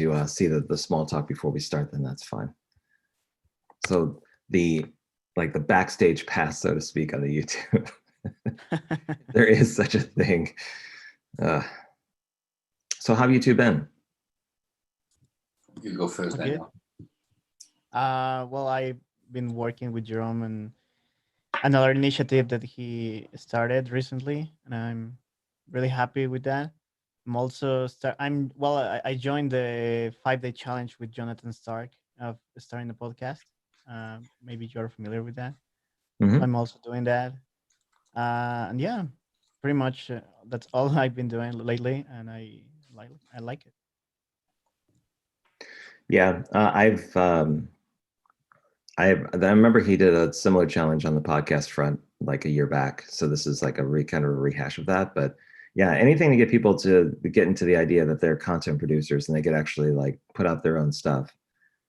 you see the small talk before we start, then that's fine. So the backstage pass, so to speak, on the YouTube. There is such a thing. So how have you two been? You go first, Daniel. Well, I've been working with Jerome and another initiative that he started recently, and I'm really happy with that. I'm also I joined the 5-day challenge with Jonathan Stark of starting the podcast. Maybe you're familiar with that. Mm-hmm. So I'm also doing that, and yeah, pretty much that's all I've been doing lately, and I like it. Yeah, I remember he did a similar challenge on the podcast front like a year back. So this is like kind of a rehash of that. But yeah, anything to get people to get into the idea that they're content producers and they could actually like put out their own stuff.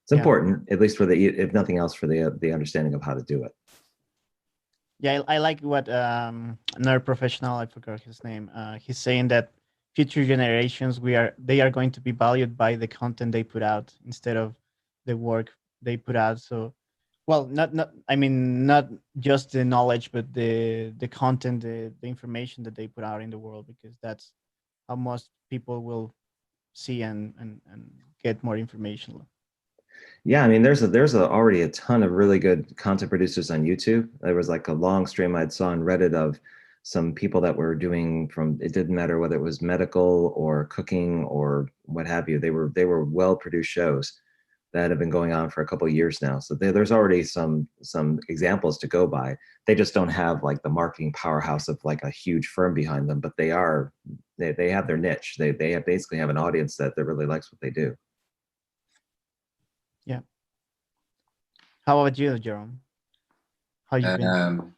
It's important, at least for if nothing else, for the understanding of how to do it. Yeah, I like what another professional, I forgot his name. He's saying that future generations they are going to be valued by the content they put out instead of the work they put out. So, well, not I mean not just the knowledge, but the content, the information that they put out in the world, because that's how most people will see and get more information. Yeah, I mean, there's already a ton of really good content producers on YouTube. There was like a long stream I'd saw on Reddit of some people that were doing it didn't matter whether it was medical or cooking or what have you. They were well-produced shows that have been going on for a couple of years now. So there's already some examples to go by. They just don't have like the marketing powerhouse of like a huge firm behind them, but they have their niche. They basically have an audience that really likes what they do. Yeah. How about you, Jerome? How you been?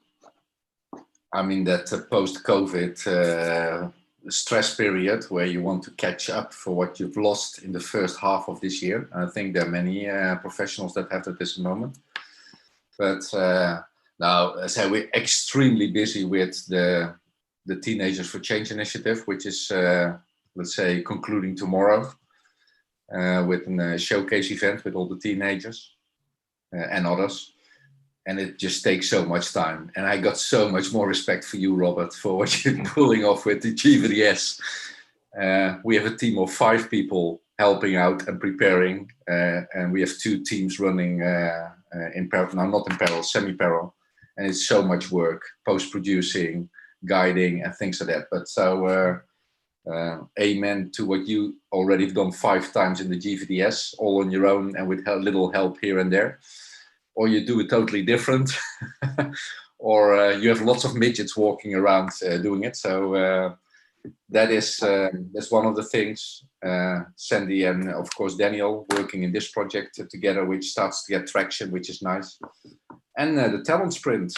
I mean, that post-COVID stress period where you want to catch up for what you've lost in the first half of this year. I think there are many professionals that have that at this moment. But now, as I say, we're extremely busy with the Teenagers for Change initiative, which is, let's say, concluding tomorrow with a showcase event with all the teenagers and others. And it just takes so much time. And I got so much more respect for you, Robert, for what you're pulling off with the GVDS. We have a team of 5 people helping out and preparing. And we have 2 teams running in parallel, no, not in parallel, semi-parallel. And it's so much work, post-producing, guiding, and things like that. But so amen to what you already have done 5 times in the GVDS, all on your own and with a little help here and there. Or you do it totally different, or you have lots of midgets walking around doing it. So that's one of the things. Sandy and of course Daniel working in this project together, which starts to get traction, which is nice. And the talent sprint,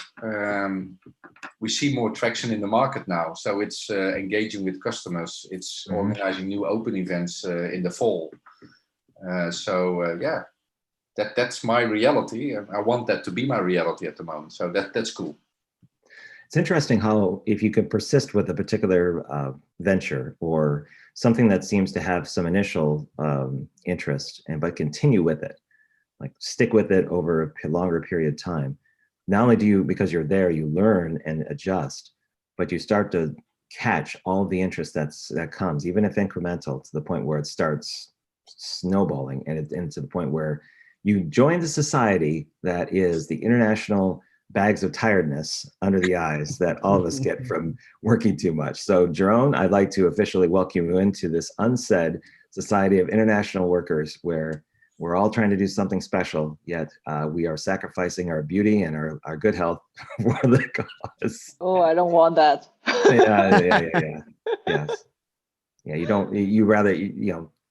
we see more traction in the market now. So it's engaging with customers. It's organizing new open events in the fall. Yeah. That's my reality, and I want that to be my reality at the moment. So that's cool. It's interesting how if you can persist with a particular venture or something that seems to have some initial interest, but continue with it, like stick with it over a longer period of time. Not only do you, because you're there, you learn and adjust, but you start to catch all the interest that comes, even if incremental, to the point where it starts snowballing and to the point where you join the society that is the international bags of tiredness under the eyes that all of us get from working too much. So Jeroen, I'd like to officially welcome you into this unsaid society of international workers where we're all trying to do something special, yet we are sacrificing our beauty and our good health for the cause. Oh, I don't want that. Yeah. Yes. Yeah, you rather,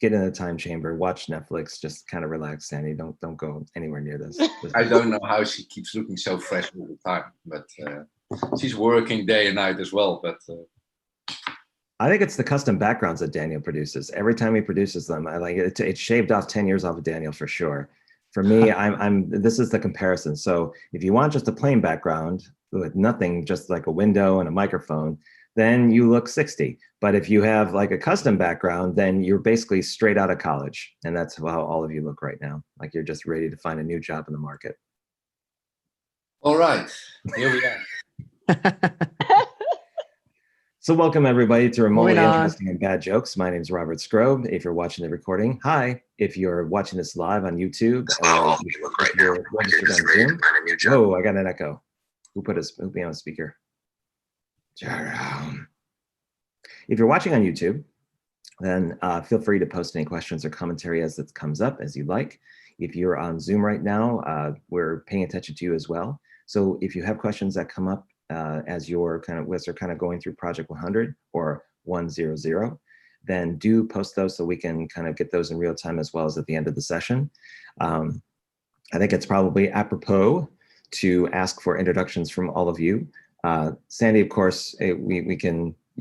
get in a time chamber, watch Netflix, just kind of relax, Sandy. Don't go anywhere near this. I don't know how she keeps looking so fresh all the time, but she's working day and night as well. But I think it's the custom backgrounds that Daniel produces. Every time he produces them, I like it. It shaved off 10 years off of Daniel for sure. For me, this is the comparison. So if you want just a plain background with nothing, just like a window and a microphone, then you look 60. But if you have like a custom background, then you're basically straight out of college. And that's how all of you look right now. Like you're just ready to find a new job in the market. All right, here we are. So welcome everybody to Remotely Moving on. Interesting and Bad Jokes. My name is Robert Scrobe. If you're watching the recording, hi. If you're watching this live on YouTube, if you're registered on Zoom, whoa, I got an echo. Who put me on a speaker? Jeroen. If you're watching on YouTube, then feel free to post any questions or commentary as it comes up as you like. If you're on Zoom right now, we're paying attention to you as well. So if you have questions that come up as you're kind of going through Project 100 or 100, then do post those so we can kind of get those in real time as well as at the end of the session. I think it's probably apropos to ask for introductions from all of you. Sandy, of course, you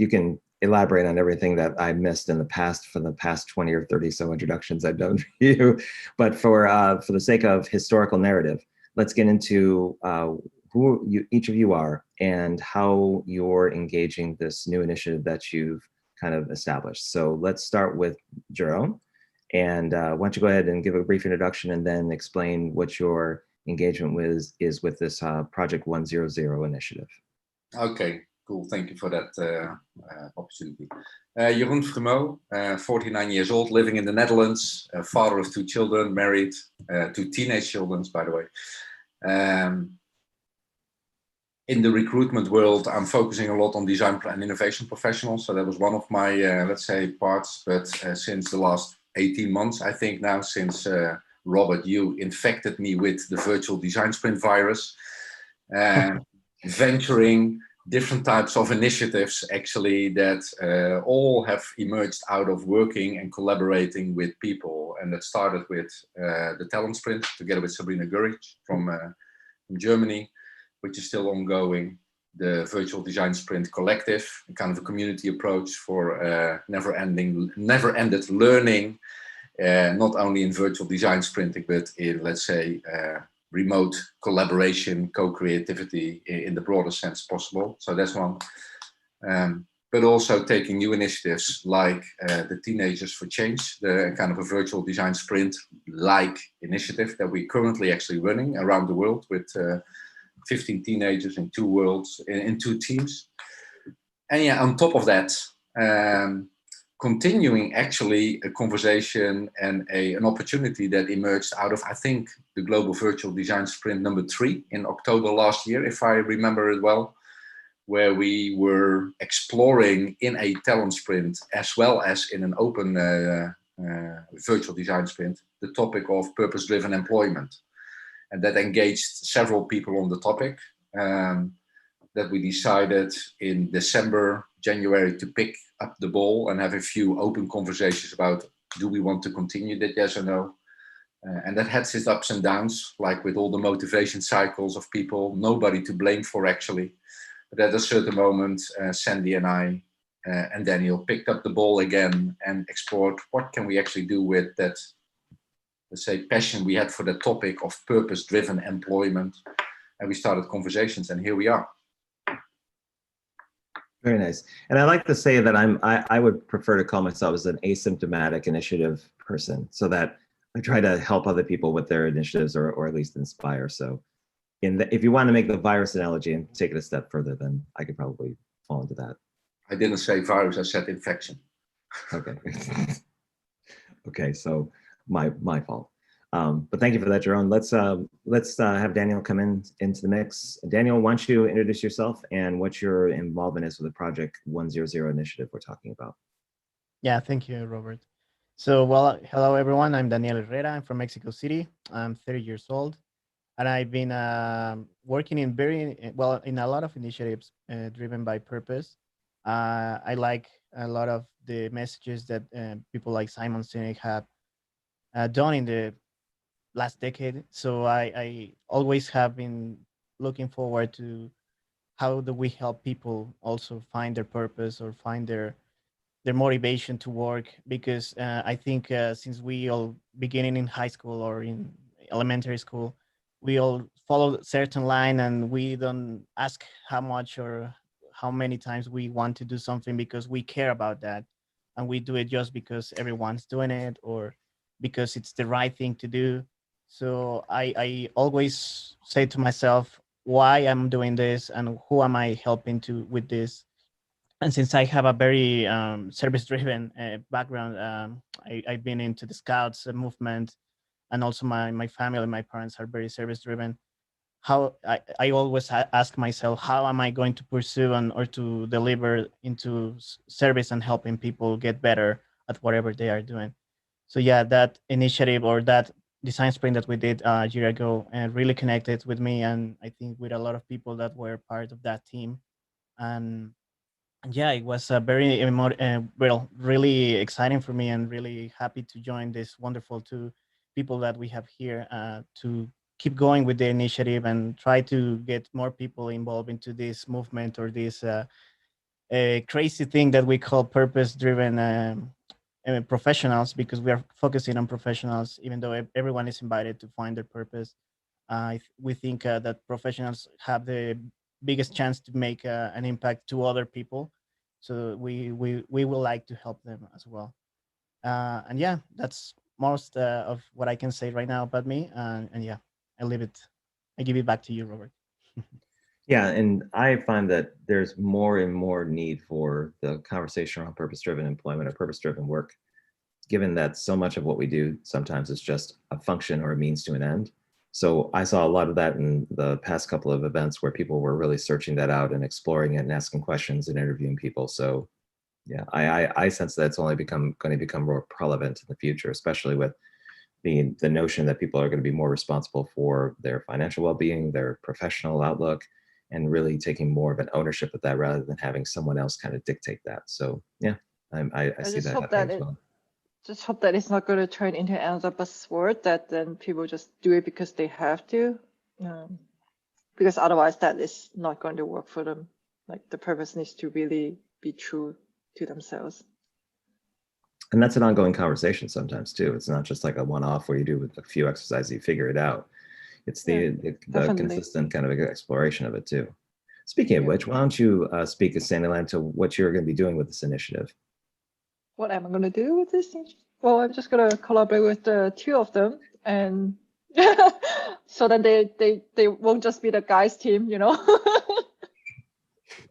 can elaborate on everything that I missed in the past for the past 20 or 30 so introductions I've done for you. But for the sake of historical narrative, let's get into who each of you are and how you're engaging this new initiative that you've kind of established. So let's start with Jeroen. And why don't you go ahead and give a brief introduction and then explain what your engagement is with this Project 100 initiative. Okay, cool. Thank you for that opportunity. Jeroen Frumau, 49 years old, living in the Netherlands, father of 2 children, married, 2 teenage children, by the way. In the recruitment world, I'm focusing a lot on design and innovation professionals. So that was one of my, let's say, parts. But since the last 18 months, I think now, since Robert, you infected me with the virtual design sprint virus, venturing different types of initiatives actually that all have emerged out of working and collaborating with people. And that started with the talent sprint together with Sabrina Gurich from Germany, which is still ongoing. The virtual design sprint collective, kind of a community approach for never-ended learning, not only in virtual design sprinting, but in, let's say, remote collaboration, co-creativity in the broader sense possible. So that's one. But also taking new initiatives like the Teenagers for Change, the kind of a virtual design sprint-like initiative that we're currently actually running around the world with 15 teenagers in 2 worlds, in 2 teams. And yeah, on top of that, continuing actually a conversation and an opportunity that emerged out of, I think, the Global Virtual Design Sprint number 3 in October last year, if I remember it well, where we were exploring in a talent sprint as well as in an open virtual design sprint, the topic of purpose-driven employment. And that engaged several people on the topic, that we decided in December, January to pick up the ball and have a few open conversations about, do we want to continue that, yes or no? And that had its ups and downs, like with all the motivation cycles of people, nobody to blame for actually. But at a certain moment, Sandy and I and Daniel picked up the ball again and explored what can we actually do with that, let's say, passion we had for the topic of purpose-driven employment. And we started conversations, and here we are. Very nice. And I like to say that I would prefer to call myself as an asymptomatic initiative person, so that I try to help other people with their initiatives or at least inspire. So if you want to make the virus analogy and take it a step further, then I could probably fall into that. I didn't say virus, I said infection. Okay. Okay, so my fault. But thank you for that, Jeroen. Let's have Daniel come into the mix. Daniel, why don't you introduce yourself and what your involvement is with the Project 100 initiative we're talking about? Yeah, thank you, Robert. So, well, hello everyone. I'm Daniel Herrera. I'm from Mexico City. I'm 30 years old, and I've been working in in a lot of initiatives driven by purpose. I like a lot of the messages that people like Simon Sinek have done in the last decade. So I always have been looking forward to how do we help people also find their purpose or find their motivation to work, because I think since we all beginning in high school or in elementary school, we all follow a certain line and we don't ask how much or how many times we want to do something because we care about that, and we do it just because everyone's doing it or because it's the right thing to do. So I always say to myself why I'm doing this and who am I helping to with this. And since I have a very service-driven background, I've been into the Scouts movement, and also my family, my parents are very service-driven. How I always ask myself, how am I going to pursue and or to deliver into service and helping people get better at whatever they are doing. So yeah, that initiative or that design sprint that we did a year ago and really connected with me, and I think with a lot of people that were part of that team. And yeah, it was a very well, really exciting for me, and really happy to join this wonderful two people that we have here to keep going with the initiative and try to get more people involved into this movement or this crazy thing that we call purpose-driven professionals, because we are focusing on professionals, even though everyone is invited to find their purpose. We think that professionals have the biggest chance to make an impact to other people. So we will like to help them as well. And yeah, that's most of what I can say right now about me. And yeah, I leave it. I give it back to you, Robert. Yeah, and I find that there's more and more need for the conversation around purpose-driven employment or purpose-driven work, given that so much of what we do sometimes is just a function or a means to an end. So I saw a lot of that in the past couple of events where people were really searching that out and exploring it and asking questions and interviewing people. So yeah, I sense that it's only going to become more relevant in the future, especially with the notion that people are going to be more responsible for their financial well-being, their professional outlook, and really taking more of an ownership of that rather than having someone else kind of dictate that. So yeah, I see just that hope happening that as well. just hope that it's not going to turn into another buzzword that then people just do it because they have to, because otherwise that is not going to work for them. Like the purpose needs to really be true to themselves. And that's an ongoing conversation sometimes too. It's not just like a one-off where you do with a few exercises, you figure it out. It's the consistent kind of exploration of it too. Speaking of which, why don't you speak as Sandy Lam to what you're going to be doing with this initiative? What am I going to do with this? Well, I'm just going to collaborate with the two of them, and so then they won't just be the guys team, you know.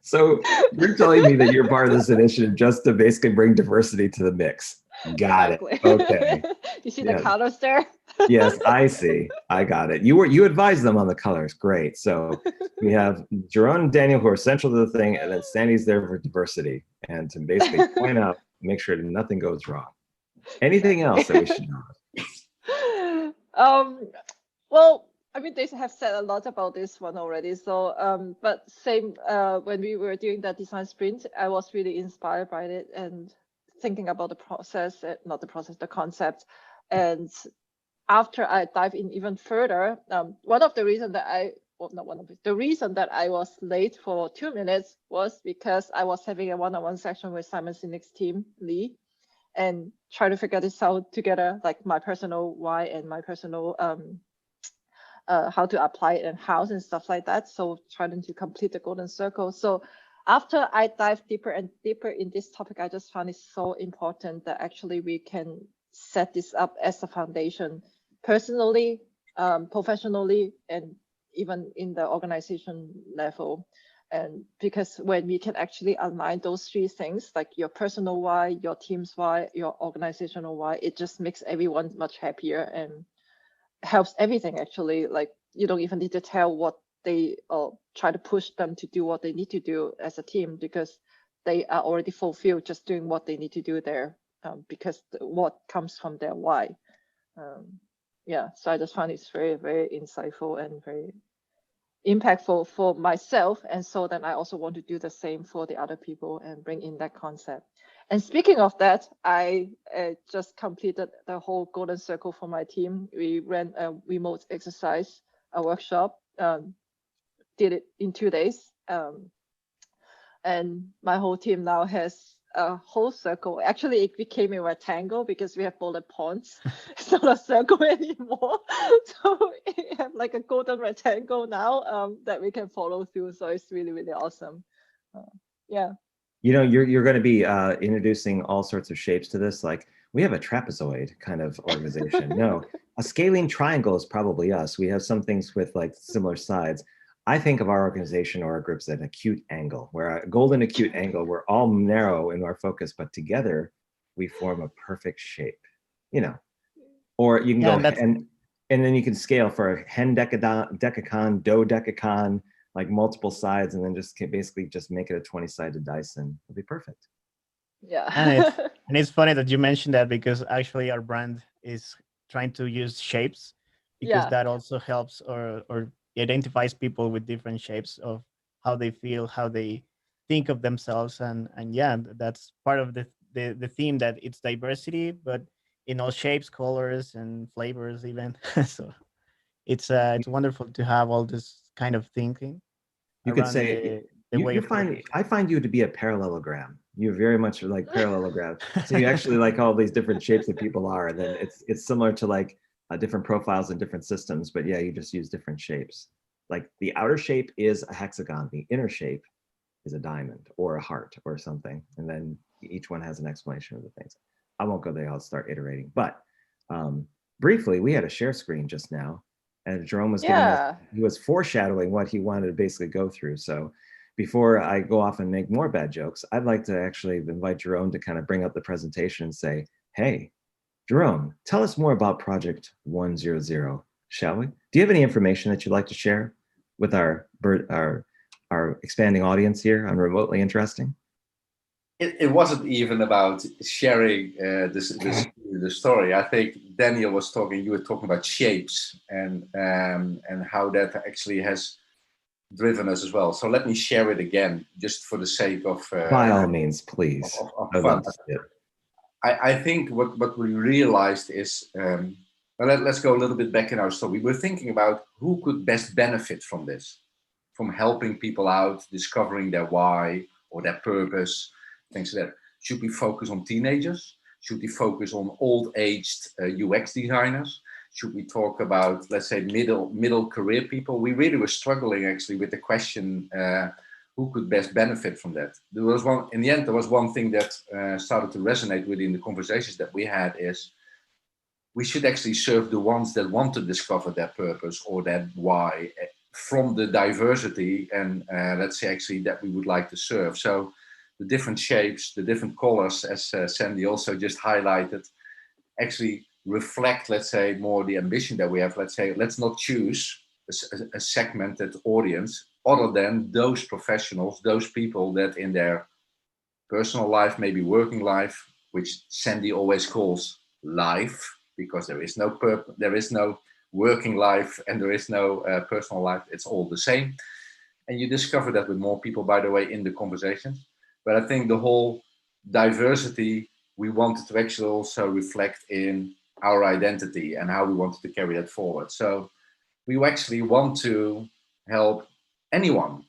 So you're telling me that you're part of this initiative just to basically bring diversity to the mix. Got it. Okay. You see the colors there? Yes, I see. I got it. You advised them on the colors. Great. So we have Jeroen and Daniel who are central to the thing, and then Sandy's there for diversity and to basically point out, make sure that nothing goes wrong. Anything else that we should know? Well, I mean, they have said a lot about this one already. So, but same when we were doing that design sprint, I was really inspired by it and thinking about the process, not the process, the concept. And after I dive in even further, one of the reasons that the reason that I was late for 2 minutes was because I was having a one-on-one session with Simon Sinek's team, Lee, and try to figure this out together, like my personal why and my personal how to apply it in house and stuff like that. So trying to complete the golden circle. So after I dive deeper and deeper in this topic, I just found it so important that actually we can set this up as a foundation personally, professionally, and even in the organization level. And because when we can actually align those three things, like your personal why, your team's why, your organizational why, it just makes everyone much happier and helps everything actually. Like you don't even need to tell what they try to push them to do what they need to do as a team, because they are already fulfilled just doing what they need to do there, because what comes from their why. Yeah, so I just found it's very, very insightful and very impactful for myself, and so then I also want to do the same for the other people and bring in that concept. And speaking of that, I just completed the whole golden circle for my team. We ran a remote exercise, a workshop, did it in 2 days, and my whole team now has a whole circle. Actually, it became a rectangle because we have bullet points. It's not a circle anymore. So we have like a golden rectangle now that we can follow through. So it's really, really awesome. Yeah. You know, you're going to be introducing all sorts of shapes to this. Like we have a trapezoid kind of organization. No, a scalene triangle is probably us. We have some things with like similar sides. I think of our organization or our groups as an acute angle, where a golden acute angle, we're all narrow in our focus, but together we form a perfect shape, you know. Or you can Yeah, go and that's and then you can scale for a decacon, dodecacon, like multiple sides, and then just basically just make it a 20-sided dice, and it'll be perfect. Yeah. and it's funny that you mentioned that, because actually our brand is trying to use shapes, because Yeah. that also helps or identifies people with different shapes of how they feel, how they think of themselves, and yeah, that's part of the theme, that it's diversity, but in all shapes, colors, and flavors even. So it's wonderful to have all this kind of thinking You could around say the way of I find you to be a parallelogram. You're very much like parallelogram. So you actually like all these different shapes that people are, and then it's similar to like different profiles and different systems, but yeah, you just use different shapes. Like the outer shape is a hexagon, the inner shape is a diamond or a heart or something, and then each one has an explanation of the things. I won't go there. I'll start iterating, but um, briefly, we had a share screen just now, and Jerome was giving us, Yeah. he was foreshadowing what he wanted to basically go through. So before I go off and make more bad jokes, I'd like to actually invite Jerome to kind of bring up the presentation and say, hey, Jerome, tell us more about Project 100, shall we? Do you have any information that you'd like to share with our expanding audience here on Remotely Interesting? It wasn't even about sharing the story. I think Daniel was talking, you were talking about shapes and how that actually has driven us as well. So let me share it again, just for the sake of by all means, please. of I'd fun. love to see it. I think what we realized is, well, let's go a little bit back in our story. We were thinking about who could best benefit from this, from helping people out, discovering their why or their purpose, things like that. Should we focus on teenagers? Should we focus on old-aged UX designers? Should we talk about, let's say, middle career people? We really were struggling actually with the question, who could best benefit from that? There was one, in the end, there was one thing that started to resonate within the conversations that we had, is we should actually serve the ones that want to discover their purpose or that why from the diversity and let's say actually that we would like to serve. So the different shapes, the different colors, as Sandy also just highlighted, actually reflect, let's say, more the ambition that we have. Let's say, let's not choose a segmented audience other than those professionals, those people that in their personal life, maybe working life, which Sandy always calls life, because there is no purpose, there is no working life, and there is no personal life. It's all the same. And you discover that with more people, by the way, in the conversations. But I think the whole diversity, we wanted to actually also reflect in our identity and how we wanted to carry that forward. So we actually want to help anyone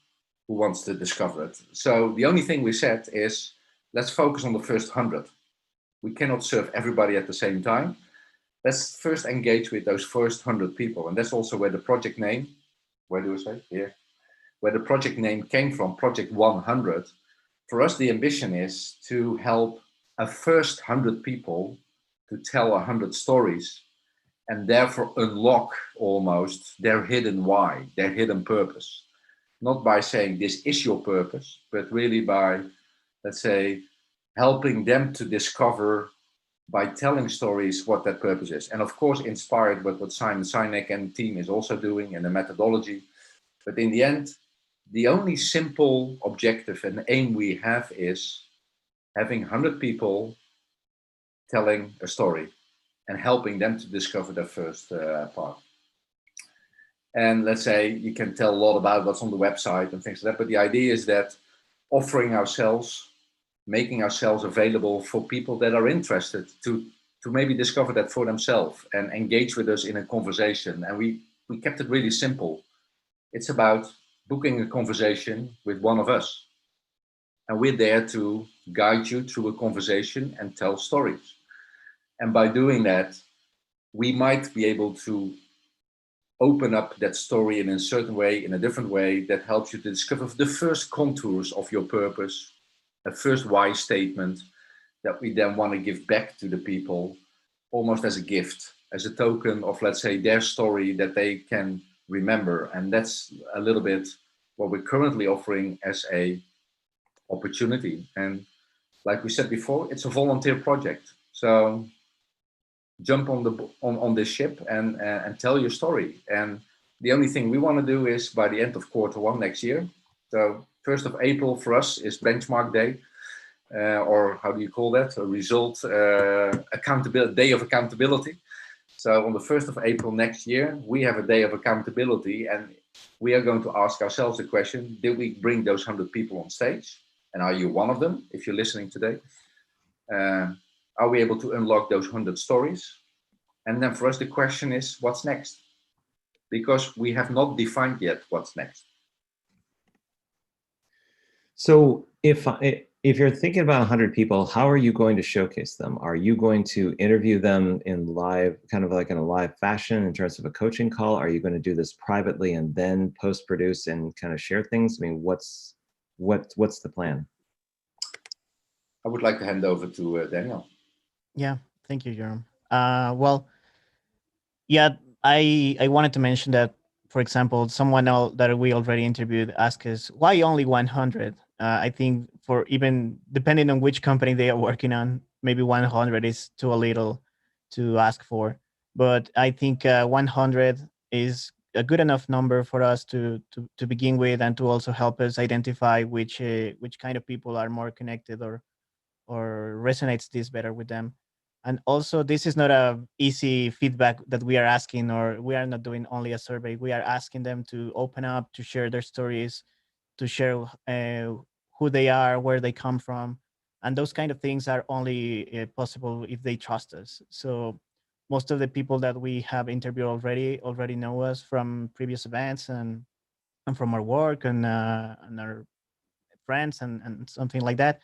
who wants to discover it. So the only thing we said is, let's focus on the first 100. We cannot serve everybody at the same time. Let's first engage with those first 100 people. And that's also where the project name, where do we say? Here. Where the project name came from, Project 100. For us, the ambition is to help a first 100 people to tell 100 stories and therefore unlock almost their hidden why, their hidden purpose. Not by saying this is your purpose, but really by, let's say, helping them to discover by telling stories what that purpose is. And of course, inspired by what Simon Sinek and team is also doing and the methodology. But in the end, the only simple objective and aim we have is having 100 people telling a story and helping them to discover their first part. And let's say you can tell a lot about what's on the website and things like that, but the idea is that offering ourselves, making ourselves available for people that are interested to maybe discover that for themselves and engage with us in a conversation. And we kept it really simple. It's about booking a conversation with one of us. And we're there to guide you through a conversation and tell stories. And by doing that, we might be able to open up that story in a certain way, in a different way, that helps you to discover the first contours of your purpose, a first why statement that we then want to give back to the people almost as a gift, as a token of, let's say, their story that they can remember. And that's a little bit what we're currently offering as a opportunity. And like we said before, it's a volunteer project. So jump on the on this ship and tell your story. And the only thing we want to do is by the end of Q1 next year. So 1st of April for us is benchmark day, or how do you call that? A result accountability, day of accountability. So on the 1st of April next year, we have a day of accountability, and we are going to ask ourselves the question: did we bring those 100 people on stage? And are you one of them? If you're listening today. Are we able to unlock those 100 stories? And then for us, the question is, what's next? Because we have not defined yet what's next. So if you're thinking about 100 people, how are you going to showcase them? Are you going to interview them in live, kind of like in a live fashion in terms of a coaching call? Are you going to do this privately and then post-produce and kind of share things? I mean, what's the plan? I would like to hand over to Daniel. Yeah, thank you, Jerome. Well, yeah, I wanted to mention that, for example, someone else that we already interviewed asked us why only 100. I think for even depending on which company they are working on, maybe 100 is too a little to ask for. But I think 100 is a good enough number for us to begin with, and to also help us identify which kind of people are more connected or resonates this better with them. And also, this is not a easy feedback that we are asking, or we are not doing only a survey. We are asking them to open up, to share their stories, to share who they are, where they come from, and those kind of things are only possible if they trust us. So most of the people that we have interviewed already know us from previous events and from our work and our friends and something like that.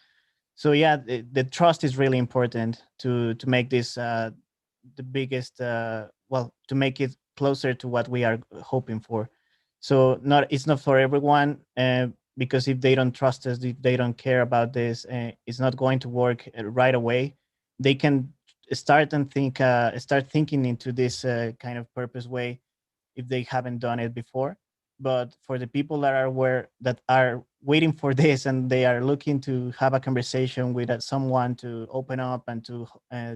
So yeah, the trust is really important to make this the biggest well, to make it closer to what we are hoping for. So not it's not for everyone, because if they don't trust us, if they don't care about this, it's not going to work right away. They can start thinking into this kind of purpose way if they haven't done it before. But for the people that are aware, that are waiting for this, and they are looking to have a conversation with someone to open up and to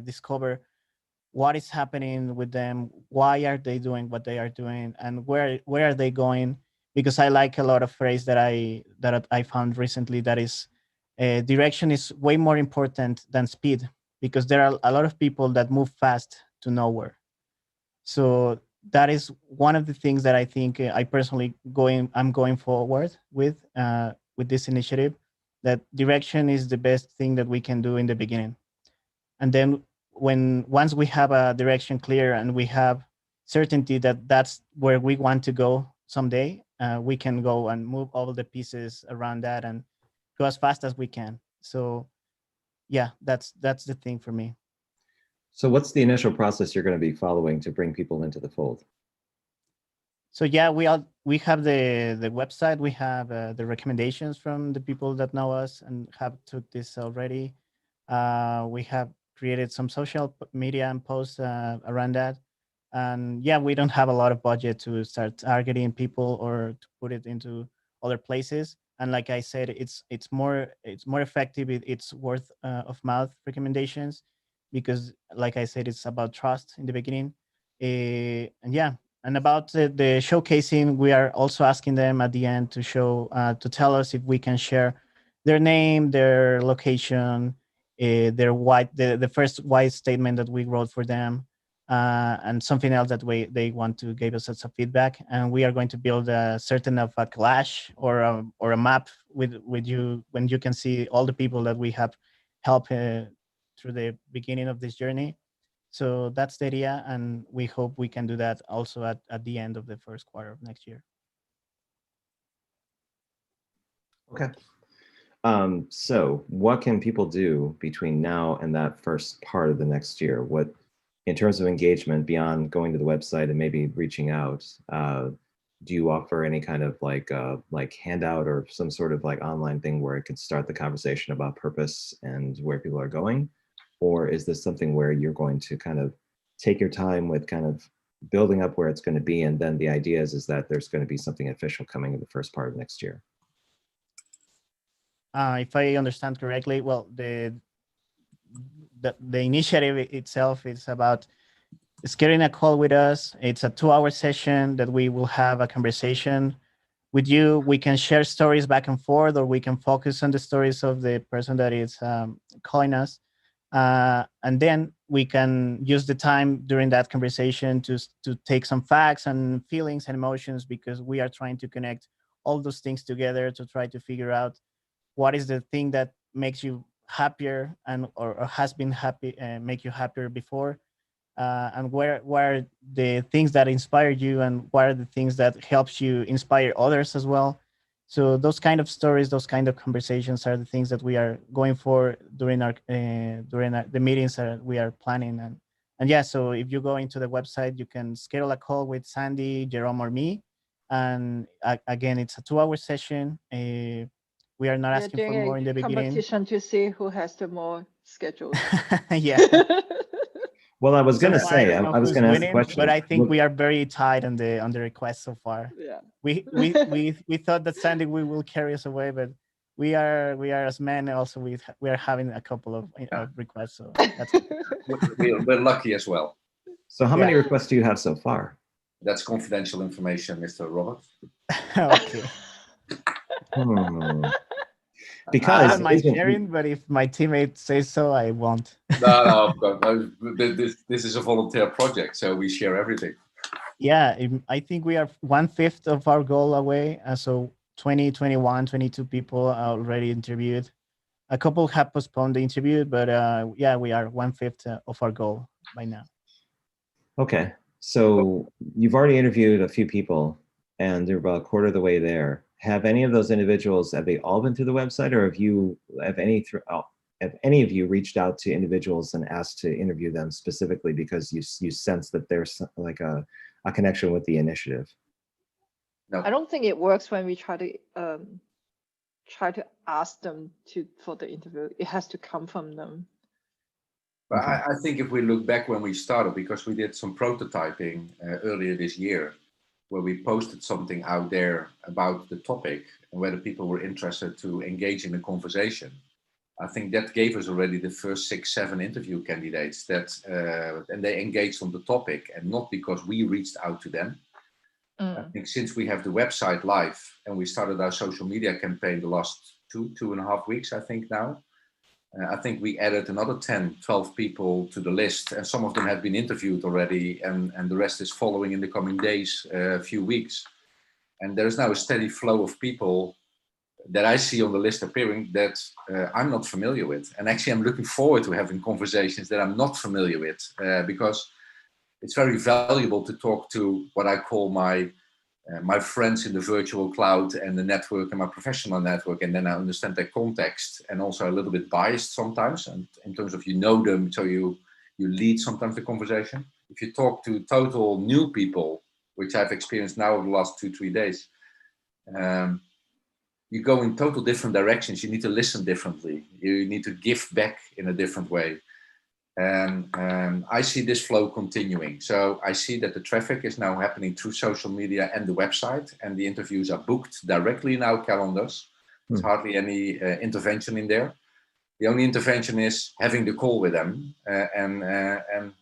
discover what is happening with them, why are they doing what they are doing, and where are they going. Because I like a lot of phrase that I found recently, that is direction is way more important than speed, because there are a lot of people that move fast to nowhere. So that is one of the things that I think I personally I'm going forward with this initiative. That direction is the best thing that we can do in the beginning, and then once we have a direction clear and we have certainty that that's where we want to go someday, we can go and move all the pieces around that and go as fast as we can. So yeah, that's the thing for me. So what's the initial process you're going to be following to bring people into the fold? So yeah, we have the website. We have the recommendations from the people that know us and have took this already. We have created some social media and posts around that. And yeah, we don't have a lot of budget to start targeting people or to put it into other places. And like I said, it's more effective. It's word of mouth recommendations, because like I said, it's about trust in the beginning. And yeah, and about the showcasing, we are also asking them at the end to tell us if we can share their name, their location, the first white statement that we wrote for them, and something else that they want to give us as a feedback. And we are going to build a certain of a collage or a map with you, when you can see all the people that we have helped through the beginning of this journey. So that's the idea, and we hope we can do that also at the end of the first quarter of next year. Okay. So what can people do between now and that first part of the next year? in terms of engagement beyond going to the website and maybe reaching out, do you offer any kind of like handout or some sort of like online thing where it could start the conversation about purpose and where people are going? Or is this something where you're going to kind of take your time with kind of building up where it's going to be, and then the idea is that there's going to be something official coming in the first part of next year? If I understand correctly, well, the initiative itself is about scheduling a call with us. It's a 2-hour session that we will have a conversation with you. We can share stories back and forth, or we can focus on the stories of the person that is calling us. And then we can use the time during that conversation to take some facts and feelings and emotions, because we are trying to connect all those things together to try to figure out what is the thing that makes you happier and or has been happy and make you happier before, and where are the things that inspired you, and what are the things that helps you inspire others as well. So those kind of stories, those kind of conversations are the things that we are going for during the meetings that we are planning. And yeah, so if you go into the website, you can schedule a call with Sandy, Jerome, or me. And again, it's a 2-hour session. We are not We're asking for doing more in the a beginning. competition to see who has the more schedules. Yeah. Well, I was going to So far, I say, don't know I was who's going to ask the winning, question. but I think we are very tight on the request so far. Yeah. We thought that Sandy will carry us away, but we are as men also we are having a couple of requests. So that's We're lucky as well. So how many requests do you have so far? That's confidential information, Mr. Robert. Okay. Because I don't mind sharing, but if my teammate says so, I won't. No, this is a volunteer project, so we share everything. Yeah, I think we are 1/5 of our goal away. So 20, 21, 22 people are already interviewed. A couple have postponed the interview, but yeah, we are 1/5 of our goal by now. Okay, so you've already interviewed a few people, and they're about a quarter of the way there. Have any of those individuals, have they all been through the website, or have any of you reached out to individuals and asked to interview them specifically because you sense that there's like a connection with the initiative? No. I don't think it works when we try to ask them for the interview. It has to come from them. But Okay. I think if we look back when we started, because we did some prototyping earlier this year, where we posted something out there about the topic and whether people were interested to engage in a conversation. I think that gave us already the first 6-7 interview candidates and they engaged on the topic, and not because we reached out to them. I think since we have the website live and we started our social media campaign the last 2.5 weeks, I think now, I think we added another 10, 12 people to the list, and some of them have been interviewed already, and the rest is following in the coming days, few weeks. And there's now a steady flow of people that I see on the list appearing that I'm not familiar with. And actually, I'm looking forward to having conversations that I'm not familiar with, because it's very valuable to talk to what I call my friends in the virtual cloud and the network and my professional network, and then I understand their context, and also a little bit biased sometimes, and in terms of know them, so you lead sometimes the conversation. If you talk to total new people, which I've experienced now over the last 2-3 days, you go in total different directions. You need to listen differently. You need to give back in a different way. And I see this flow continuing. So I see that the traffic is now happening through social media and the website, and the interviews are booked directly in our calendars. There's hardly any intervention in there. The only intervention is having the call with them and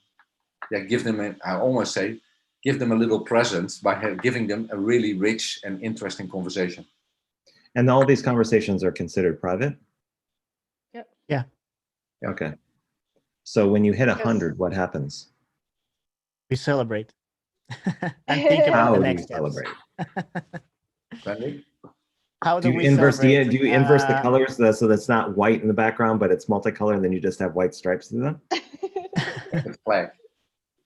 give them, I almost say, give them a little present by giving them a really rich and interesting conversation. And all these conversations are considered private? Yep. Yeah. Okay. So when you hit 100, what happens? We celebrate and think about How the do next you steps. celebrate? Sandy? How Do you we inverse celebrate? do you inverse the colors so that's not white in the background, but it's multicolor, and then you just have white stripes through them? The flag.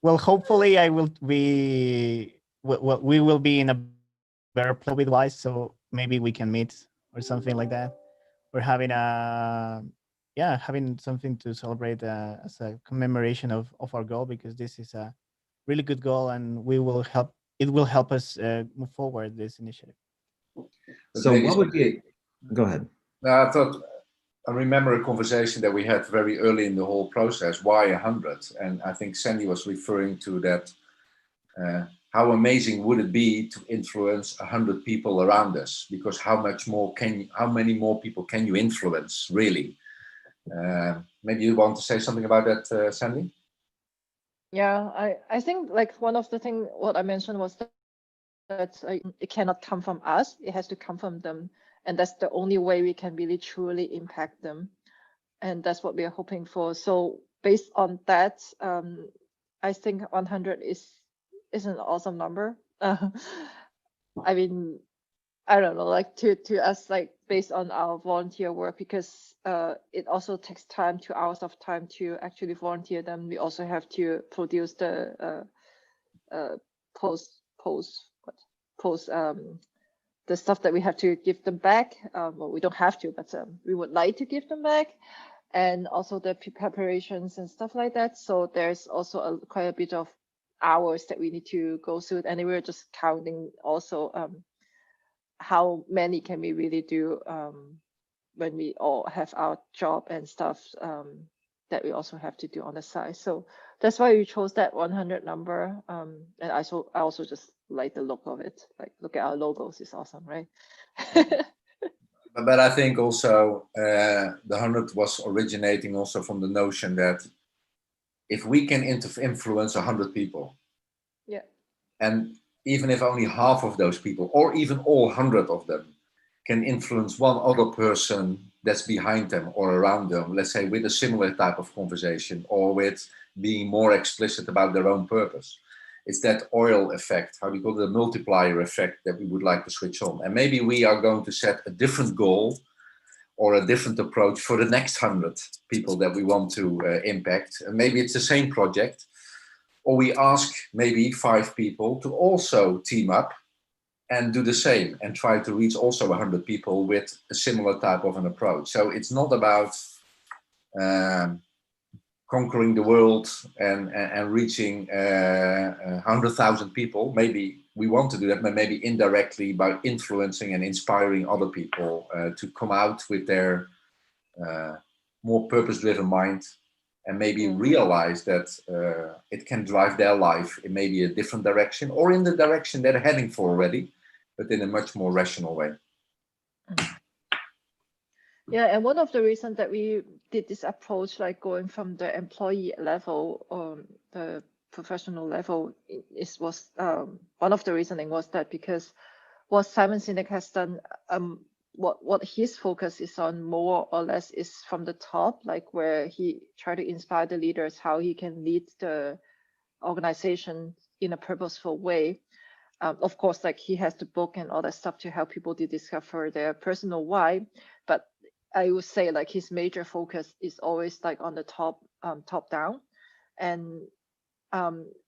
Well, hopefully, we will be in a better place COVID-wise, so maybe we can meet or something like that. We're having yeah, having something to celebrate as a commemoration of our goal, because this is a really good goal, and it will help us move forward this initiative. But So maybe what would be, go ahead. I thought I remember a conversation that we had very early in the whole process. Why 100? And I think Sandy was referring to that. How amazing would it be to influence 100 people around us? Because how many more people can you influence, really? Maybe you want to say something about that, Sandy? Yeah, I think like one of the thing what I mentioned was that it cannot come from us. It has to come from them, and that's the only way we can really truly impact them, and that's what we are hoping for. So based on that, I think 100 is an awesome number. I mean, I don't know, like to us, like based on our volunteer work, because it also takes time, 2 hours of time to actually volunteer them. We also have to produce the post the stuff that we have to give them back. Well, we don't have to, but we would like to give them back, and also the preparations and stuff like that. So there's also quite a bit of hours that we need to go through, and we're just counting also how many can we really do when we all have our job and stuff that we also have to do on the side. So that's why we chose that 100 number. And I also just like the look of it. Like, look at our logos, it's awesome, right? But I think also the 100 was originating also from the notion that if we can influence 100 people, yeah, and even if only half of those people, or even all 100 of them, can influence one other person that's behind them or around them, let's say with a similar type of conversation or with being more explicit about their own purpose. It's that oil effect, how we call it, the multiplier effect, that we would like to switch on. And maybe we are going to set a different goal or a different approach for the next 100 people that we want to impact. And maybe it's the same project, or we ask maybe 5 people to also team up and do the same and try to reach also 100 people with a similar type of an approach. So it's not about conquering the world and reaching 100,000 people. Maybe we want to do that, but maybe indirectly by influencing and inspiring other people to come out with their more purpose-driven mind, and maybe realize that it can drive their life in maybe a different direction or in the direction they're heading for already, but in a much more rational way. Yeah, and one of the reasons that we did this approach, like going from the employee level or the professional level, was one of the reasoning was that because what Simon Sinek has done, what his focus is on more or less is from the top, like where he tried to inspire the leaders how he can lead the organization in a purposeful way. Of course, like he has the book and all that stuff to help people to discover their personal why, but I would say like his major focus is always like on the top down, and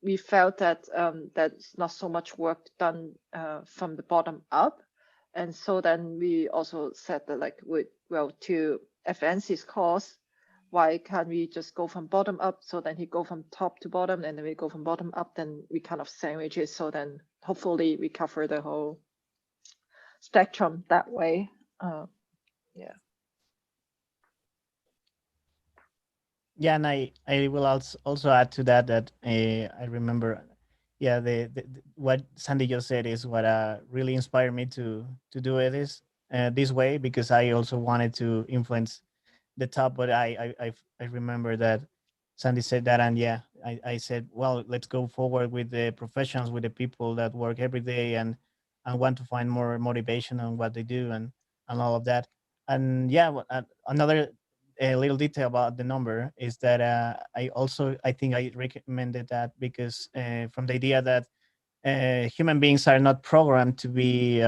we felt that that's not so much work done from the bottom up. And so then we also said that like, to advance his cause, why can't we just go from bottom up? So then he go from top to bottom, and then we go from bottom up, then we kind of sandwich it. So then hopefully we cover the whole spectrum that way. Yeah. Yeah, and I will also add to that I remember, yeah, the what Sandy just said is what really inspired me to do it this way, because I also wanted to influence the top, but I remember that Sandy said that, and yeah, I said, well, let's go forward with the professionals, with the people that work every day and want to find more motivation on what they do and all of that. And yeah, another a little detail about the number is that I think I recommended that because from the idea that human beings are not programmed to be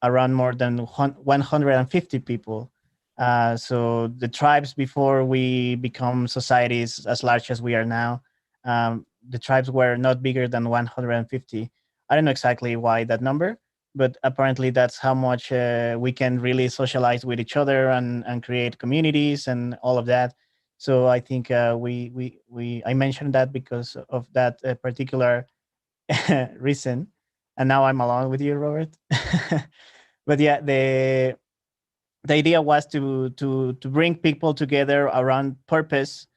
around more than 150 people. So the tribes, before we become societies as large as we are now, the tribes were not bigger than 150. I don't know exactly why that number, but apparently that's how much we can really socialize with each other and create communities and all of that. So I think I mentioned that because of that particular reason, and now I'm along with you, Robert. But yeah, the idea was to bring people together around purpose,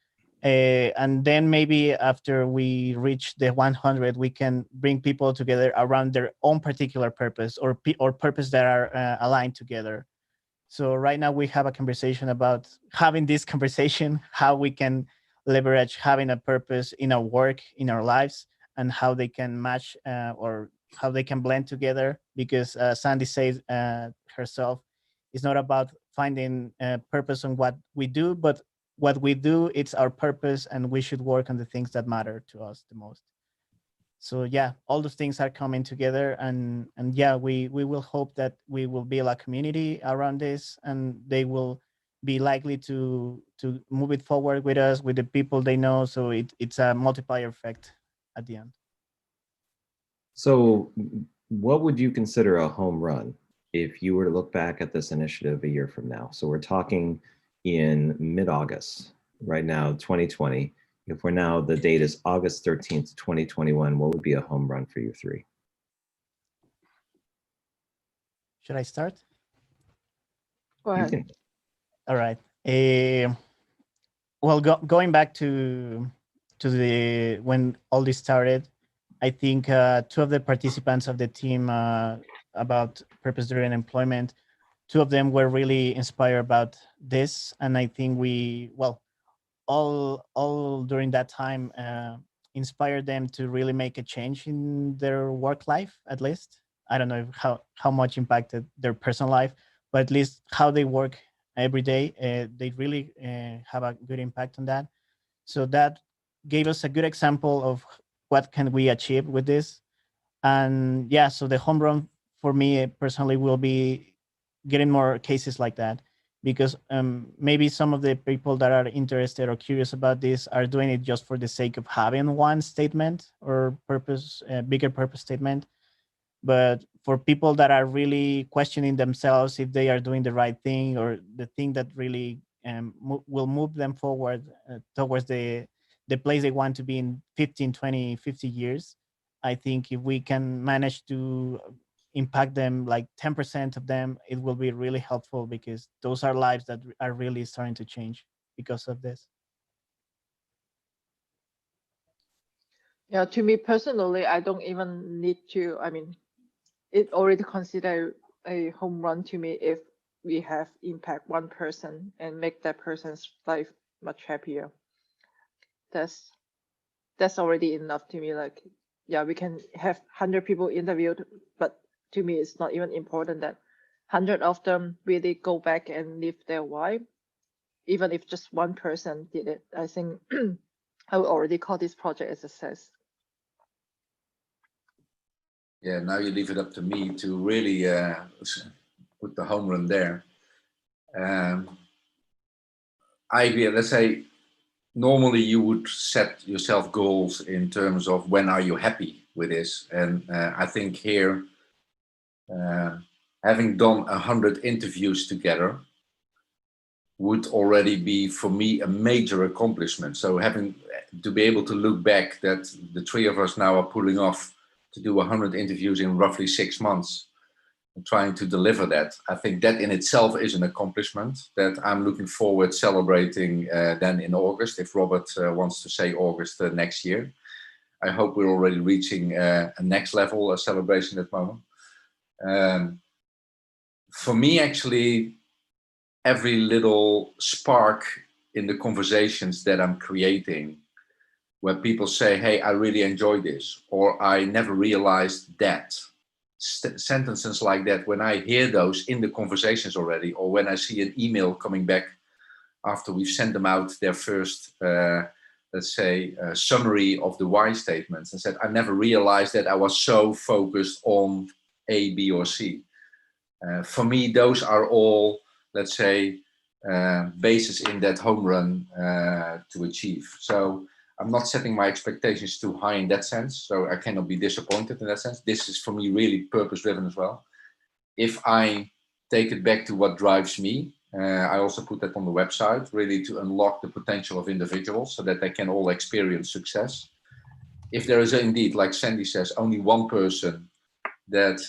and then maybe after we reach the 100, we can bring people together around their own particular purpose or purpose that are aligned together. So right now we have a conversation about having this conversation, how we can leverage having a purpose in our work, in our lives, and how they can match or how they can blend together. Because Sandy says herself, it's not about finding purpose on what we do, but what we do, it's our purpose, and we should work on the things that matter to us the most. So yeah, all those things are coming together, and yeah, we will hope that we will build a community around this, and they will be likely to move it forward with us, with the people they know. So it's a multiplier effect at the end. So what would you consider a home run if you were to look back at this initiative a year from now? So we're talking in mid-August, right now, 2020. If we're now, the date is August 13th, 2021, what would be a home run for you three? Should I start? Go You ahead. can. All right. Well, going back to the when all this started, I think two of the participants of the team about purpose-driven employment, two of them were really inspired about this, and I think all during that time inspired them to really make a change in their work life. At least I don't know how much impacted their personal life, but at least how they work every day, they really have a good impact on that. So that gave us a good example of what can we achieve with this. And yeah, so the home run for me personally will be getting more cases like that, because maybe some of the people that are interested or curious about this are doing it just for the sake of having one statement or purpose, bigger purpose statement. But for people that are really questioning themselves if they are doing the right thing or the thing that really will move them forward towards the place they want to be in 15, 20, 50 years, I think if we can manage to impact them like 10% of them, it will be really helpful, because those are lives that are really starting to change because of this. Yeah, to me personally, I don't even need to, I mean, it already considered a home run to me if we have impact one person and make that person's life much happier. That's already enough to me. Like, yeah, we can have 100 people interviewed, but to me, it's not even important that 100 of them really go back and live their life. Even if just one person did it, I think I would already call this project a success. Yeah, now you leave it up to me to really put the home run there. Let's say, normally you would set yourself goals in terms of when are you happy with this. And I think here, having done 100 interviews together would already be, for me, a major accomplishment. So having to be able to look back that the three of us now are pulling off to do 100 interviews in roughly 6 months and trying to deliver that, I think that in itself is an accomplishment that I'm looking forward celebrating then in August, if Robert wants to say August next year. I hope we're already reaching a next level of celebration at the moment. For me, actually, every little spark in the conversations that I'm creating, where people say, hey, I really enjoyed this, or I never realized that. Sentences like that, when I hear those in the conversations already, or when I see an email coming back after we've sent them out their first, let's say, summary of the why statements, and said, I never realized that I was so focused on A, B, or C. For me, those are all, let's say, bases in that home run to achieve. So I'm not setting my expectations too high in that sense, so I cannot be disappointed in that sense. This is for me really purpose driven as well. If I take it back to what drives me, I also put that on the website, really to unlock the potential of individuals so that they can all experience success. If there is indeed, like Sandy says, only one person that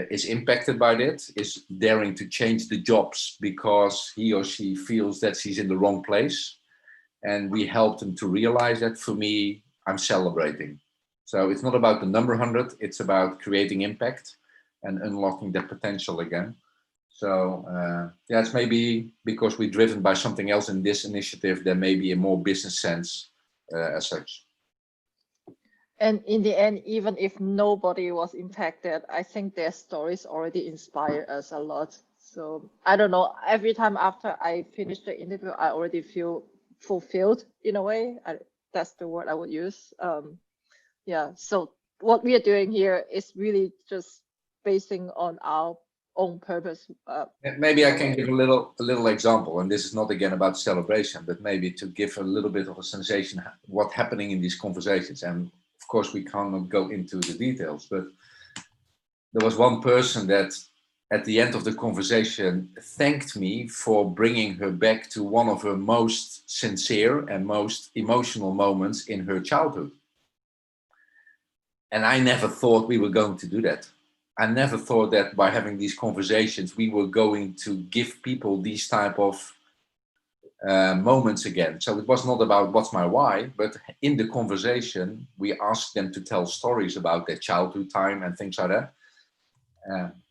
is impacted by that, is daring to change the jobs because he or she feels that she's in the wrong place, and we help them to realize that, for me, I'm celebrating. So it's not about the number 100, it's about creating impact and unlocking that potential again. So yeah, it's maybe because we're driven by something else in this initiative than maybe a more business sense as such. And in the end, even if nobody was impacted, I think their stories already inspire us a lot. So I don't know, every time after I finish the interview, I already feel fulfilled in a way. That's the word I would use. Yeah, so what we are doing here is really just basing on our own purpose. Maybe I can give a little example, and this is not again about celebration, but maybe to give a little bit of a sensation what's happening in these conversations. And of course, we cannot go into the details, but there was one person that at the end of the conversation thanked me for bringing her back to one of her most sincere and most emotional moments in her childhood. And I never thought we were going to do that. I never thought that by having these conversations, we were going to give people these type of moments again. So it was not about what's my why, but in the conversation, we asked them to tell stories about their childhood time and things like that.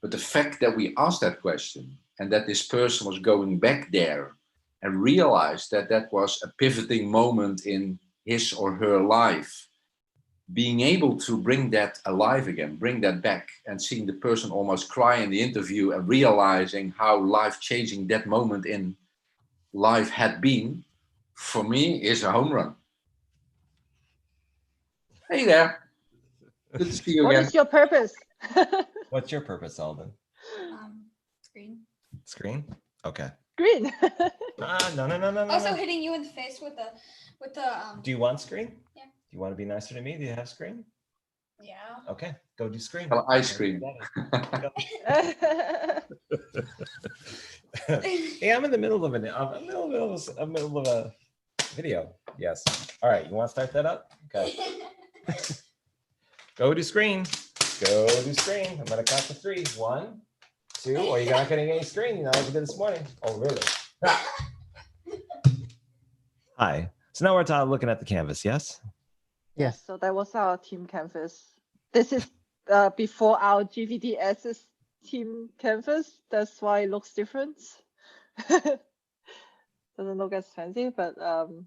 But the fact that we asked that question and that this person was going back there and realized that that was a pivoting moment in his or her life, being able to bring that alive again, bring that back, and seeing the person almost cry in the interview and realizing how life-changing that moment in life had been, for me, is a home run. Hey there. Good to see you What again. is your purpose? What's your purpose, Alden? Screen. Screen? Okay. Green. No. Also hitting you in the face with the Do you want screen? Yeah. Do you want to be nicer to me? Do you have screen? Yeah. Okay, go do screen. Well, ice cream. Hey, I'm in the middle of a video. Yes. All right, you want to start that up? Okay. Go do screen. Go do screen. I'm gonna count to 3. 1, 2. Or you're not getting any screen. You know, like we did this morning. Oh, really? Hi. So now we're looking at the canvas. Yes. Yes. So that was our team canvas. This is before our GVDS's team canvas. That's why it looks different. Doesn't look as fancy, but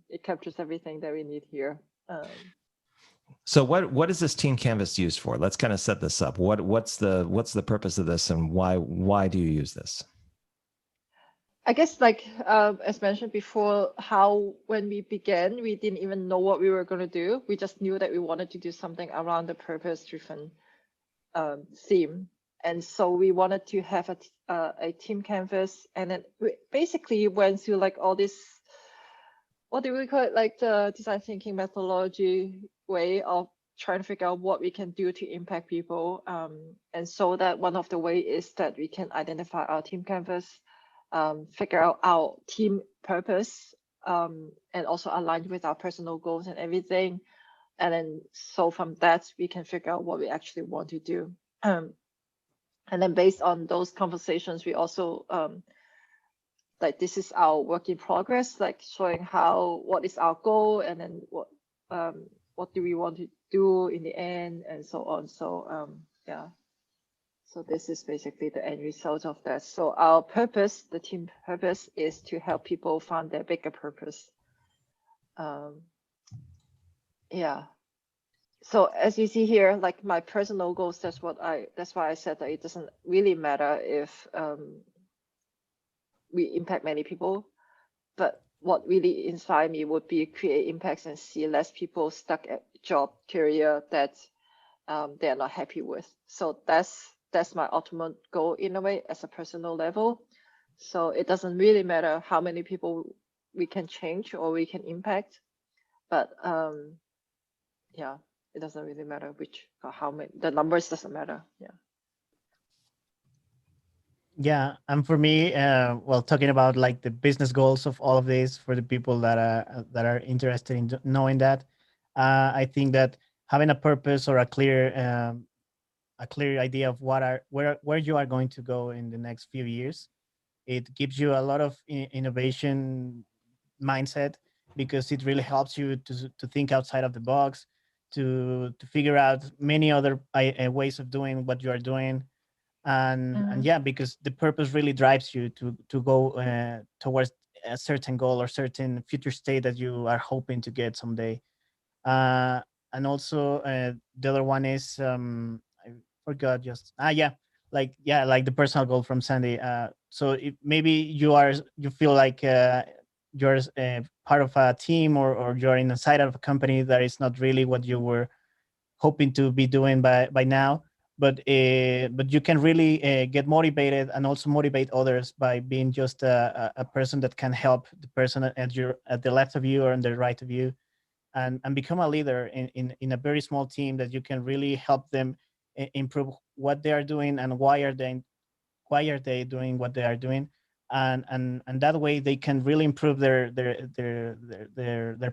it captures everything that we need here. So what is this team canvas used for? Let's kind of set this up. What's the purpose of this, and why do you use this? I guess, like as mentioned before, how when we began, we didn't even know what we were going to do. We just knew that we wanted to do something around the purpose-driven theme, and so we wanted to have a team canvas, and then we basically went through like all this, what do we call it, like the design thinking methodology way of trying to figure out what we can do to impact people, and so that one of the ways is that we can identify our team canvas, figure out our team purpose, and also align with our personal goals and everything. And then so from that, we can figure out what we actually want to do. And then based on those conversations, we also, like this is our work in progress, like showing what is our goal, and then what do we want to do in the end, and so on. So yeah. So this is basically the end result of that. So our purpose, the team purpose, is to help people find their bigger purpose. Yeah. So as you see here, like my personal goals, that's why I said that it doesn't really matter if we impact many people, but what really inspired me would be create impacts and see less people stuck at job, career that they're not happy with. So that's my ultimate goal in a way, as a personal level. So it doesn't really matter how many people we can change or we can impact, but yeah, it doesn't really matter which or how many. The numbers doesn't matter. Yeah. Yeah, and for me, well, talking about like the business goals of all of this for the people that are interested in knowing that, I think that having a purpose or a clear idea of where you are going to go in the next few years, it gives you a lot of innovation mindset, because it really helps you to think outside of the box, to figure out many other ways of doing what you are doing. And yeah, because the purpose really drives you to go towards a certain goal or certain future state that you are hoping to get someday. And also the other one is I forgot, just yeah, like the personal goal from Sandy. So if maybe you feel like you're part of a team, or you're inside of a company that is not really what you were hoping to be doing by now, but you can really get motivated and also motivate others by being just a person that can help the person at the left of you or on the right of you, and become a leader in a very small team, that you can really help them improve what they are doing, and why are they doing what they are doing. And that way they can really improve their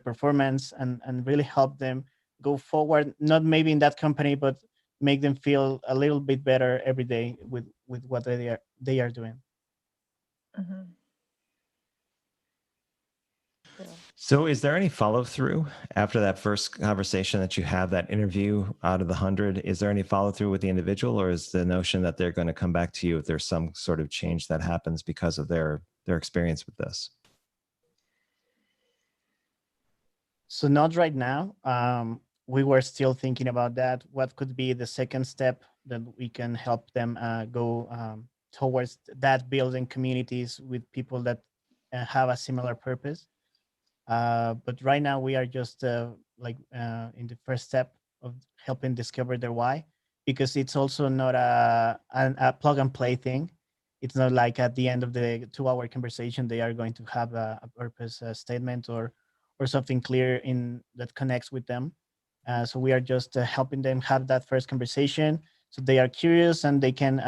performance, and really help them go forward, not maybe in that company, but make them feel a little bit better every day with what they are doing. Mhm. Yeah. So is there any follow through after that first conversation that you have, that interview out of the 100? Is there any follow through with the individual, or is the notion that they're going to come back to you if there's some sort of change that happens because of their experience with this? So not right now. We were still thinking about that. What could be the second step that we can help them go towards that, building communities with people that have a similar purpose. But right now we are just in the first step of helping discover their why, because it's also not a plug and play thing. It's not like at the end of the 2-hour conversation they are going to have a purpose statement, or something clear in that connects with them. So we are just helping them have that first conversation, so they are curious and they can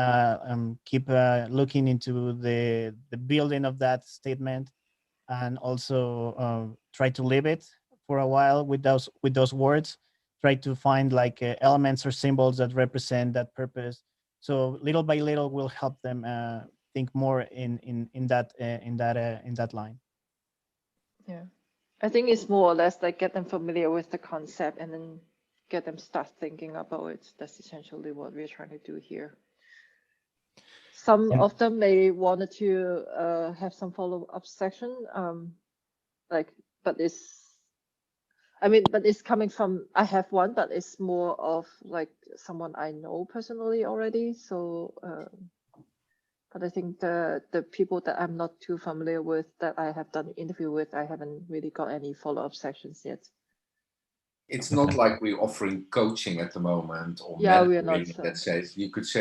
keep looking into the building of that statement, and also try to live it for a while with those words. Try to find like elements or symbols that represent that purpose. So little by little will help them think more in that line. Yeah. I think it's more or less like get them familiar with the concept and then get them start thinking about it. That's essentially what we're trying to do here. Some And- of them may wanted to have some follow-up section, like, but it's coming from, I have one, but it's more of like someone I know personally already. So, but I think the people that I'm not too familiar with, that I have done the interview with, I haven't really got any follow-up sections yet. It's not like we're offering coaching at the moment or Yeah, we are mentoring. not. Let's say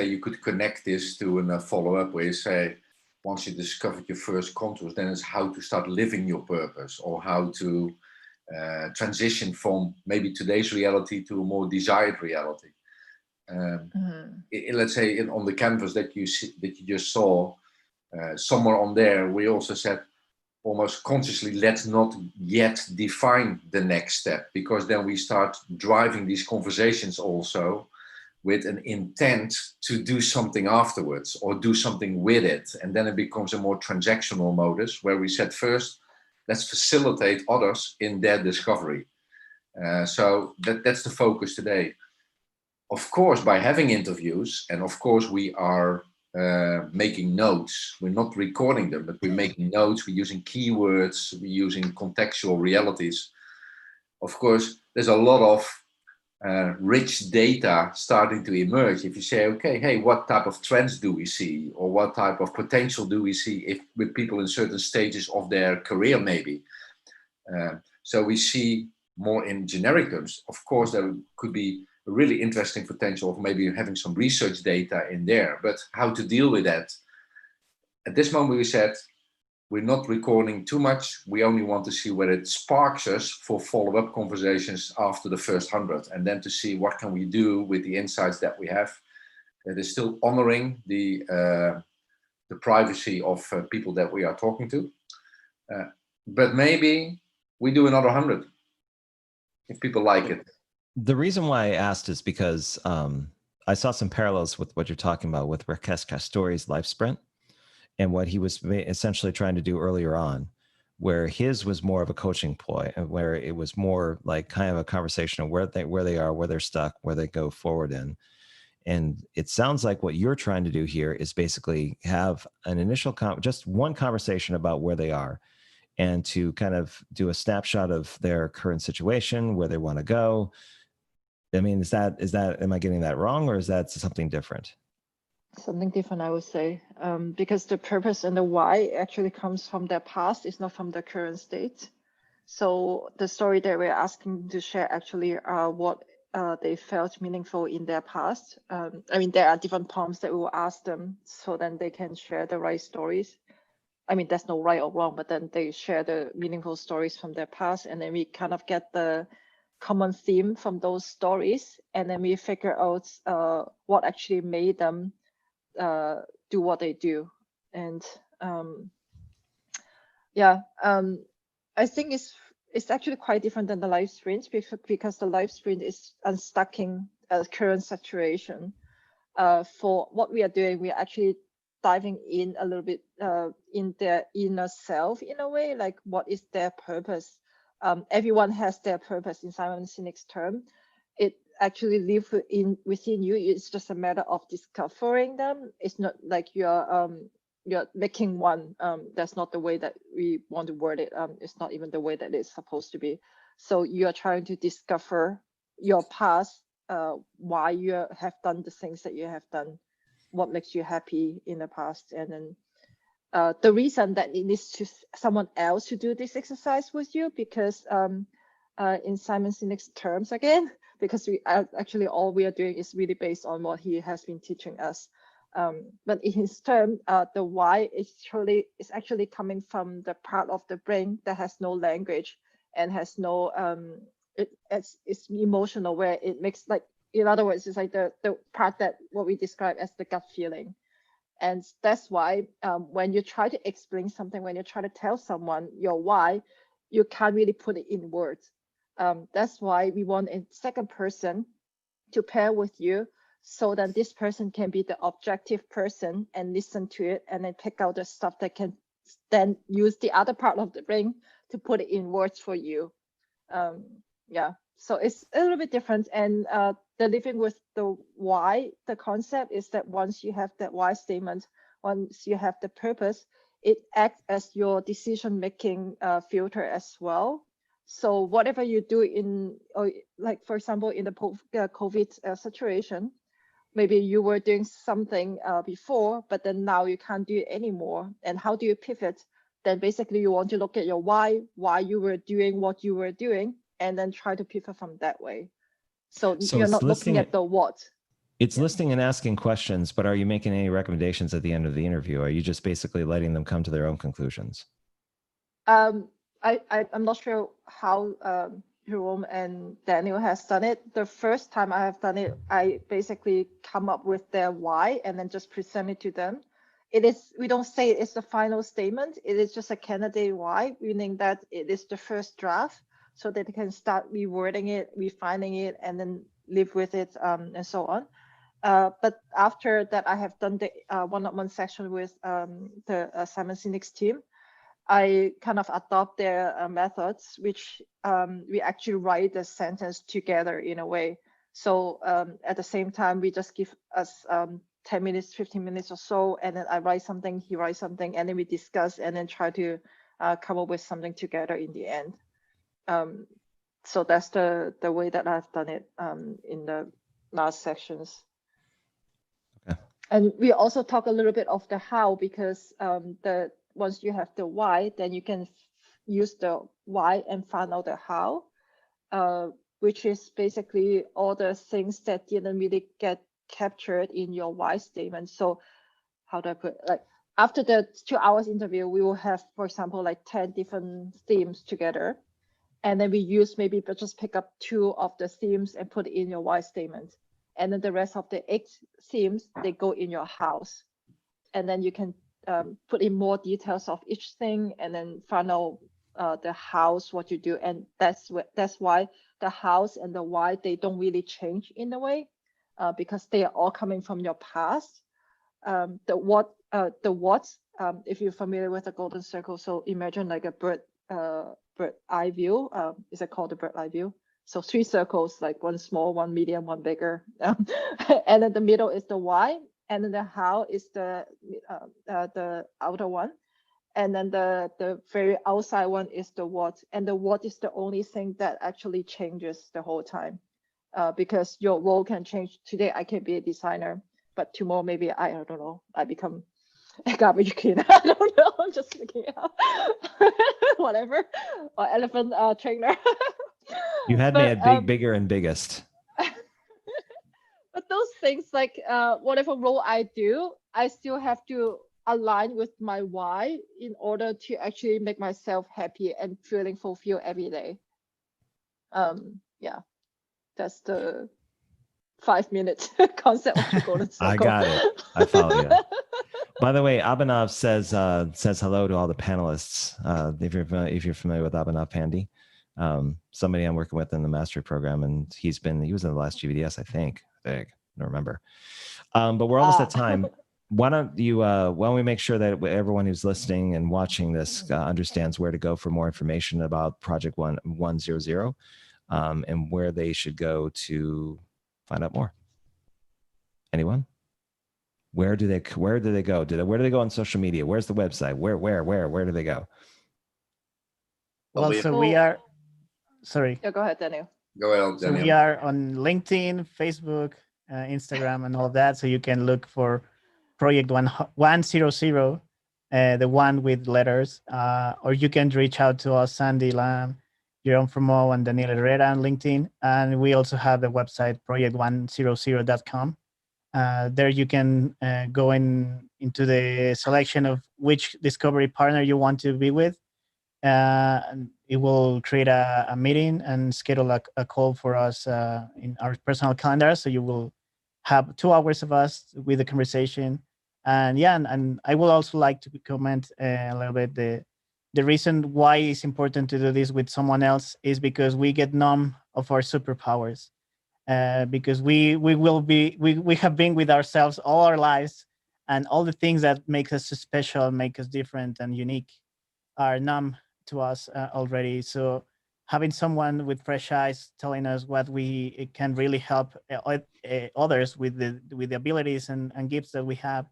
you could connect this to a follow-up where you say, once you discovered your first contours, then it's how to start living your purpose, or how to transition from maybe today's reality to a more desired reality. Let's say on the canvas that you just saw, somewhere on there, we also said, almost consciously, let's not yet define the next step, because then we start driving these conversations also with an intent to do something afterwards or do something with it. And then it becomes a more transactional modus where we said, first, let's facilitate others in their discovery. So that's the focus today. Of course, by having interviews, and of course we are making notes. We're not recording them, but we're making notes. We're using keywords. We're using contextual realities. Of course, there's a lot of rich data starting to emerge. If you say, okay, hey, what type of trends do we see, or what type of potential do we see if with people in certain stages of their career, maybe? So we see more in generic terms. Of course, there could be a really interesting potential of maybe having some research data in there, but how to deal with that? At this moment, we said, we're not recording too much. We only want to see whether it sparks us for follow-up conversations after the first 100, and then to see what can we do with the insights that we have that is still honoring the privacy of people that we are talking to. But maybe we do another 100 if people like it. The reason why I asked is because I saw some parallels with what you're talking about with Rakesh Kastori's life sprint and what he was essentially trying to do earlier on, where his was more of a coaching ploy, and where it was more like kind of a conversation of where they are, where they're stuck, where they go forward in. And it sounds like what you're trying to do here is basically have an initial, just one conversation about where they are, and to kind of do a snapshot of their current situation, where they want to go. I mean, is that, am I getting that wrong, or is that something different? Something different, I would say, because the purpose and the why actually comes from their past, it's not from the current state. So the story that we're asking to share actually are what they felt meaningful in their past. I mean, there are different prompts that we will ask them so then they can share the right stories. I mean, there's no right or wrong, but then they share the meaningful stories from their past, and then we kind of get the common theme from those stories, and then we figure out what actually made them do what they do. And I think it's actually quite different than the live sprint, because the live sprint is unstucking a current situation. For what we are doing, we are actually diving in a little bit in their inner self, in a way, like what is their purpose. Everyone has their purpose in Simon Sinek's term. It actually lives within you. It's just a matter of discovering them. It's not like you're making one. That's not the way that we want to word it. It's not even the way that it's supposed to be. So you're trying to discover your past, why you have done the things that you have done, what makes you happy in the past, and then the reason that it needs to someone else to do this exercise with you, because in Simon Sinek's terms again, because we actually all we are doing is really based on what he has been teaching us. But in his term, the why is actually coming from the part of the brain that has no language and has no it's emotional, where it makes, like, in other words, it's like the part that what we describe as the gut feeling. And that's why when you try to explain something, when you try to tell someone your why, you can't really put it in words. That's why we want a second person to pair with you, so that this person can be the objective person and listen to it and then pick out the stuff that can then use the other part of the brain to put it in words for you. So it's a little bit different. And the living with the why, the concept is that once you have that why statement, once you have the purpose, it acts as your decision-making filter as well. So whatever you do like, for example, in the COVID situation, maybe you were doing something before, but then now you can't do it anymore. And how do you pivot? Then basically you want to look at your why you were doing what you were doing, and then try to pivot from that way. So you're not looking at the what. It's listening and asking questions, but are you making any recommendations at the end of the interview? Are you just basically letting them come to their own conclusions? I'm not sure how Jerome and Daniel has done it. The first time I have done it, I basically come up with their why and then just present it to them. We don't say it's the final statement. It is just a candidate why, meaning that it is the first draft, so that they can start rewording it, refining it, and then live with it, and so on. But after that, I have done the one-on-one session with the Simon Sinek's team. I kind of adopt their methods, which we actually write the sentence together in a way. So at the same time, we just give us 10 minutes, 15 minutes or so, and then I write something, he writes something, and then we discuss and then try to come up with something together in the end. So that's the way that I've done it in the last sections. Okay. And we also talk a little bit of the how, because once you have the why, then you can use the why and find out the how, which is basically all the things that didn't really get captured in your why statement. So how do I put it? Like, after the 2 hours interview, we will have, for example, like 10 different themes together. And then we use maybe just pick up 2 of the themes and put it in your why statement. And then the rest of the 8 themes, they go in your house. And then you can put in more details of each thing and then find out the house, what you do. And that's why the house and the why, they don't really change in a way because they are all coming from your past. The what, if you're familiar with the golden circle, so imagine like a bird eye view. Is it called the bird eye view? So 3 circles, like one small, one medium, one bigger. And then the middle is the why. And then the how is the outer one. And then the very outside one is the what. And the what is the only thing that actually changes the whole time. Because your role can change. Today I can be a designer, but tomorrow maybe I don't know, I become a garbage cleaner. I don't know, I'm just thinking out. Whatever. Or elephant trainer. You had me at bigger and biggest. But those things, like whatever role I do, I still have to align with my why in order to actually make myself happy and feeling fulfilled every day. Yeah, that's the 5-minute concept of the golden circle. I got it. I follow you. By the way, Abhinav says hello to all the panelists. If you're familiar with Abhinav Pandey, somebody I'm working with in the mastery program, and he was in the last GVDS, I think. I don't remember. But we're almost at time. Why don't we make sure that everyone who's listening and watching this understands where to go for more information about Project 100, and where they should go to find out more. Anyone? Where do they go? Where do they go on social media? Where's the website? Where do they go? Well, so we are. Sorry. Yeah, go ahead, Daniel. Go ahead, Daniel. So we are on LinkedIn, Facebook, Instagram, and all of that. So you can look for Project 100, the one with letters, or you can reach out to us, Sandy Lam, Jeroen Frumau, and Daniel Herrera on LinkedIn. And we also have the website project100.com. There you can go into the selection of which discovery partner you want to be with. And it will create a meeting and schedule a call for us in our personal calendar. So you will have 2 hours of us with the conversation. And yeah, and I would also like to comment a little bit. The reason why it's important to do this with someone else is because we get numb of our superpowers. Because we have been with ourselves all our lives, and all the things that make us special, make us different and unique, are numb to us already. So having someone with fresh eyes telling us what we can really help others with the abilities and gifts that we have,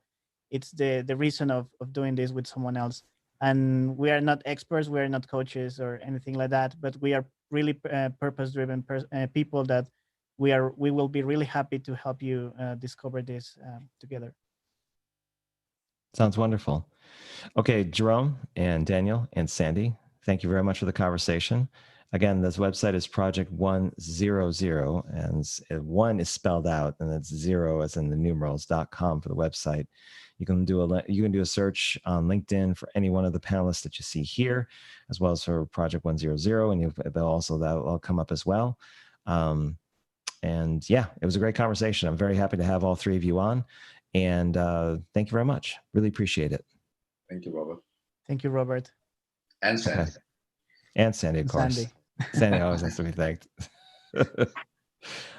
it's the reason of doing this with someone else. And we are not experts, we are not coaches or anything like that, but we are really purpose-driven people that we will be really happy to help you discover this together. Sounds wonderful. Okay, Jerome and Daniel and Sandy, thank you very much for the conversation. Again, this website is Project 100, and 1 is spelled out, and it's 0 as in the numerals.com for the website. You can do a search on LinkedIn for any one of the panelists that you see here, as well as for Project 100, and that will come up as well. And yeah, it was a great conversation. I'm very happy to have all 3 of you on, and thank you very much. Really appreciate it. Thank you, Robert. Thank you, Robert. And Sandy. Okay. And Sandy, of course. Sandy always has to be thanked. All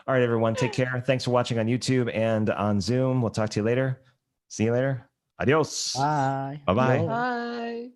right, everyone, take care. Thanks for watching on YouTube and on Zoom. We'll talk to you later. See you later. Adios. Bye. Bye-bye. Bye.